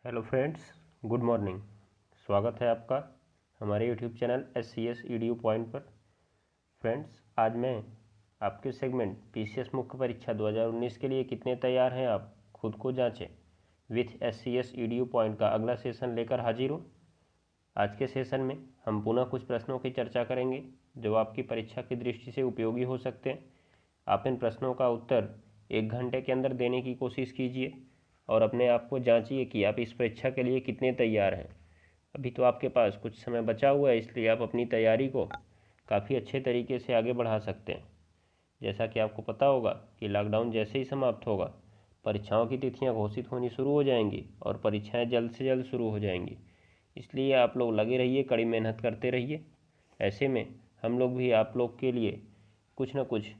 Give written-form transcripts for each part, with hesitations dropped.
Hello friends, good morning. स्वागत है आपका हमारे YouTube channel SCS EDU point पर। फ्रेंड्स, आज मैं आपके सेगमेंट PCS मुख्य परीक्षा 2019 के लिए कितने तैयार हैं आप खुद को जांचें विथ SCS EDU पॉइंट का अगला सेशन लेकर हाजिर हूँ। आज के सेशन में हम पुनः कुछ प्रश्नों की चर्चा करेंगे जो आपकी परीक्षा की दृष्टि से उपयोगी हो सकते हैं। आप इन प्रश्नों का उत्तर 1 घंटे के अंदर देने की कोशिश कीजिए और अपने आप को जांचिए कि आप इस परीक्षा के लिए कितने तैयार हैं। अभी तो आपके पास कुछ समय बचा हुआ है, इसलिए आप अपनी तैयारी को काफ़ी अच्छे तरीके से आगे बढ़ा सकते हैं। जैसा कि आपको पता होगा कि लॉकडाउन जैसे ही समाप्त होगा, परीक्षाओं की तिथियां घोषित होनी शुरू हो जाएंगी और परीक्षाएं जल्द से जल्द शुरू हो जाएंगी। इसलिए आप लोग लगे रहिए, कड़ी मेहनत करते रहिए। ऐसे में हम लोग भी आप लोग के लिए कुछ न कुछ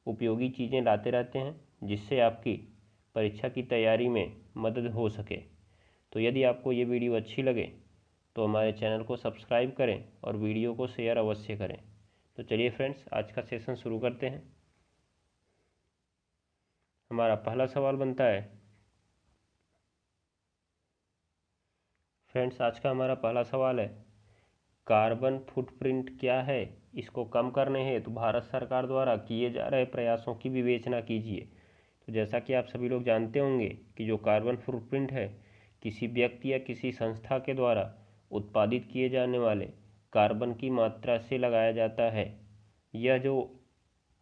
उपयोगी चीज़ें लाते रहते हैं जिससे आपकी परीक्षा की तैयारी में मदद हो सके। तो यदि आपको ये वीडियो अच्छी लगे तो हमारे चैनल को सब्सक्राइब करें और वीडियो को शेयर अवश्य करें। तो चलिए फ्रेंड्स, आज का सेशन शुरू करते हैं। हमारा पहला सवाल बनता है फ्रेंड्स, आज का हमारा पहला सवाल है, कार्बन फुटप्रिंट क्या है? इसको कम करने हेतु भारत सरकार द्वारा किए जा रहे प्रयासों की विवेचना कीजिए। तो जैसा कि आप सभी लोग जानते होंगे कि जो कार्बन फुटप्रिंट है, किसी व्यक्ति या किसी संस्था के द्वारा उत्पादित किए जाने वाले कार्बन की मात्रा से लगाया जाता है। यह जो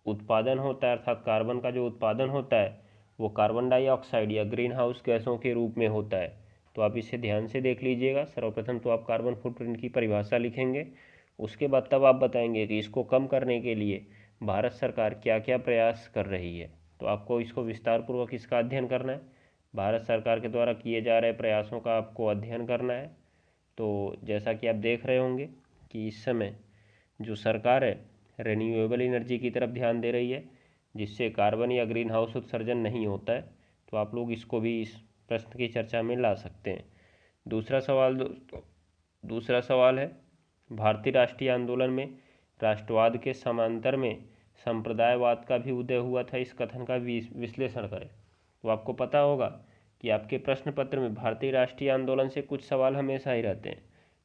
उत्पादन होता है, अर्थात कार्बन का जो उत्पादन होता है, वो कार्बन डाइऑक्साइड या ग्रीन हाउस गैसों के रूप में होता है। तो आप इसे ध्यान से देख लीजिएगा। सर्वप्रथम तो आप कार्बन फुटप्रिंट की परिभाषा लिखेंगे, उसके बाद तब आप बताएंगे कि इसको कम करने के लिए भारत सरकार क्या क्या प्रयास कर रही है। तो आपको इसको विस्तारपूर्वक इसका अध्ययन करना है। भारत सरकार के द्वारा किए जा रहे प्रयासों का आपको अध्ययन करना है। तो जैसा कि आप देख रहे होंगे कि इस समय जो सरकार है रिन्यूएबल एनर्जी की तरफ ध्यान दे रही है, जिससे कार्बन या ग्रीन हाउस उत्सर्जन नहीं होता है। तो आप लोग इसको भी इस प्रश्न की चर्चा में ला सकते हैं। दूसरा सवाल है, भारतीय राष्ट्रीय आंदोलन में राष्ट्रवाद के समांतर में संप्रदायवाद का भी उदय हुआ था, इस कथन का विश्लेषण करें। तो आपको पता होगा कि आपके प्रश्न पत्र में भारतीय राष्ट्रीय आंदोलन से कुछ सवाल हमेशा ही रहते हैं।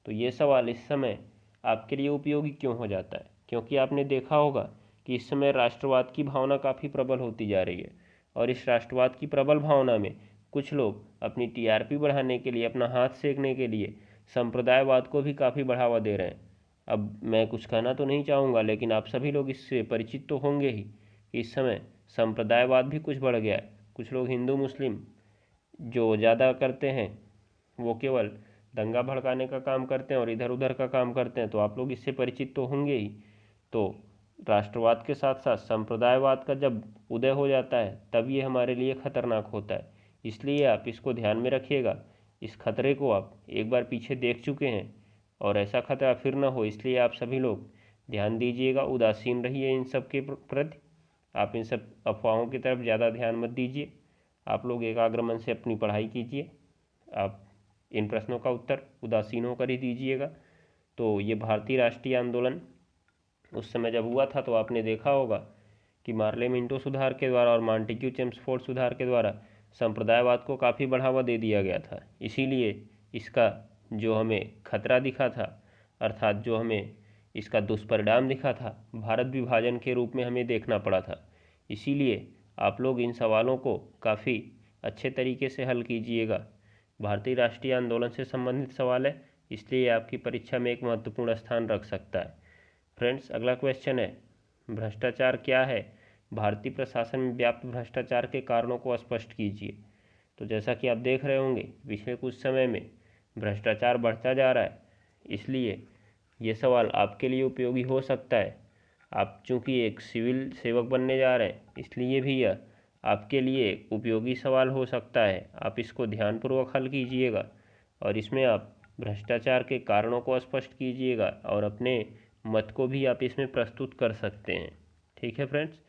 तो ये सवाल इस समय आपके लिए उपयोगी क्यों हो जाता है? क्योंकि आपने देखा होगा कि इस समय राष्ट्रवाद की भावना काफ़ी प्रबल होती जा रही है और इस राष्ट्रवाद की प्रबल भावना में कुछ लोग अपनी TRP बढ़ाने के लिए, अपना हाथ सेकने के लिए संप्रदायवाद को भी काफ़ी बढ़ावा दे रहे हैं। अब मैं कुछ कहना तो नहीं चाहूँगा, लेकिन आप सभी लोग इससे परिचित तो होंगे ही कि इस समय संप्रदायवाद भी कुछ बढ़ गया है। कुछ लोग हिंदू मुस्लिम जो ज़्यादा करते हैं वो केवल दंगा भड़काने का काम करते हैं और इधर उधर का काम करते हैं। तो आप लोग इससे परिचित तो होंगे ही। तो राष्ट्रवाद के साथ साथ संप्रदायवाद का जब उदय हो जाता है तब ये हमारे लिए खतरनाक होता है। इसलिए आप इसको ध्यान में रखिएगा। इस खतरे को आप एक बार पीछे देख चुके हैं और ऐसा खतरा फिर ना हो, इसलिए आप सभी लोग ध्यान दीजिएगा, उदासीन रहिए इन सब के प्रति। आप इन सब अफवाहों की तरफ ज़्यादा ध्यान मत दीजिए। आप लोग एकाग्र मन से अपनी पढ़ाई कीजिए। आप इन प्रश्नों का उत्तर उदासीन होकर ही दीजिएगा। तो ये भारतीय राष्ट्रीय आंदोलन उस समय जब हुआ था तो आपने देखा होगा कि मार्ले मिंटो सुधार के द्वारा और मॉन्टेग्यू चेम्सफोर्ड सुधार के द्वारा संप्रदायवाद को काफ़ी बढ़ावा दे दिया गया था। इसीलिए इसका जो हमें खतरा दिखा था, अर्थात जो हमें इसका दुष्परिणाम दिखा था, भारत विभाजन के रूप में हमें देखना पड़ा था। इसीलिए आप लोग इन सवालों को काफ़ी अच्छे तरीके से हल कीजिएगा। भारतीय राष्ट्रीय आंदोलन से संबंधित सवाल है, इसलिए आपकी परीक्षा में एक महत्वपूर्ण स्थान रख सकता है। फ्रेंड्स, अगला क्वेश्चन है, भ्रष्टाचार क्या है? भारतीय प्रशासन में व्याप्त भ्रष्टाचार के कारणों को स्पष्ट कीजिए। तो जैसा कि आप देख रहे होंगे पिछले कुछ समय में भ्रष्टाचार बढ़ता जा रहा है, इसलिए ये सवाल आपके लिए उपयोगी हो सकता है। आप चूँकि एक सिविल सेवक बनने जा रहे हैं, इसलिए भी यह आपके लिए उपयोगी सवाल हो सकता है। आप इसको ध्यानपूर्वक हल कीजिएगा और इसमें आप भ्रष्टाचार के कारणों को स्पष्ट कीजिएगा और अपने मत को भी आप इसमें प्रस्तुत कर सकते हैं। ठीक है फ्रेंड्स,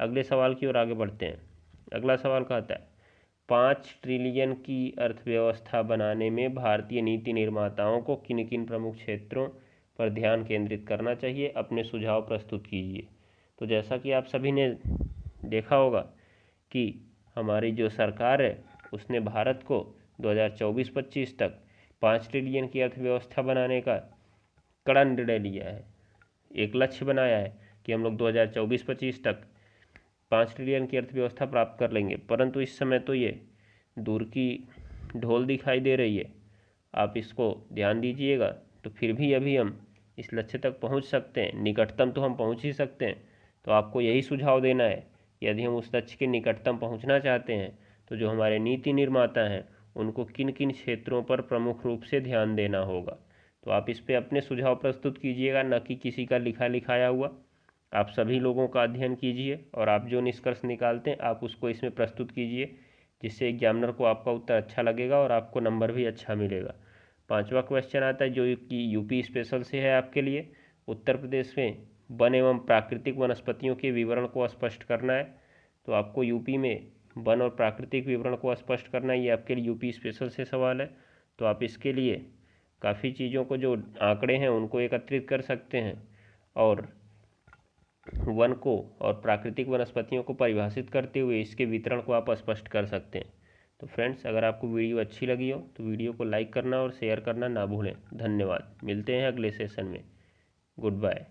अगले सवाल की ओर आगे बढ़ते हैं। अगला सवाल कहता है, 5 ट्रिलियन की अर्थव्यवस्था बनाने में भारतीय नीति निर्माताओं को किन किन प्रमुख क्षेत्रों पर ध्यान केंद्रित करना चाहिए? अपने सुझाव प्रस्तुत कीजिए। तो जैसा कि आप सभी ने देखा होगा कि हमारी जो सरकार है उसने भारत को 2024-25 तक 5 ट्रिलियन की अर्थव्यवस्था बनाने का कड़ा निर्णय लिया है। एक लक्ष्य बनाया है कि हम लोग 2024-25 तक 5 ट्रिलियन की अर्थव्यवस्था प्राप्त कर लेंगे, परंतु इस समय तो ये दूर की ढोल दिखाई दे रही है। आप इसको ध्यान दीजिएगा तो फिर भी अभी हम इस लक्ष्य तक पहुंच सकते हैं, निकटतम तो हम पहुंच ही सकते हैं। तो आपको यही सुझाव देना है कि यदि हम उस लक्ष्य के निकटतम पहुंचना चाहते हैं तो जो हमारे नीति निर्माता हैं उनको किन किन क्षेत्रों पर प्रमुख रूप से ध्यान देना होगा। तो आप इस पे अपने सुझाव प्रस्तुत कीजिएगा, न कि किसी का लिखा लिखाया हुआ। आप सभी लोगों का अध्ययन कीजिए और आप जो निष्कर्ष निकालते हैं आप उसको इसमें प्रस्तुत कीजिए, जिससे एग्जामिनर को आपका उत्तर अच्छा लगेगा और आपको नंबर भी अच्छा मिलेगा। 5वां क्वेश्चन आता है जो कि यूपी स्पेशल से है आपके लिए। उत्तर प्रदेश में वन एवं प्राकृतिक वनस्पतियों के विवरण को स्पष्ट करना है। तो आपको यूपी में वन और प्राकृतिक विवरण को स्पष्ट करना है, ये आपके लिए यूपी स्पेशल से सवाल है। तो आप इसके लिए काफ़ी चीज़ों को जो आंकड़े हैं उनको एकत्रित कर सकते हैं और वन को और प्राकृतिक वनस्पतियों को परिभाषित करते हुए इसके वितरण को आप स्पष्ट कर सकते हैं। तो फ्रेंड्स, अगर आपको वीडियो अच्छी लगी हो तो वीडियो को लाइक करना और शेयर करना ना भूलें। धन्यवाद। मिलते हैं अगले सेशन में। Good bye.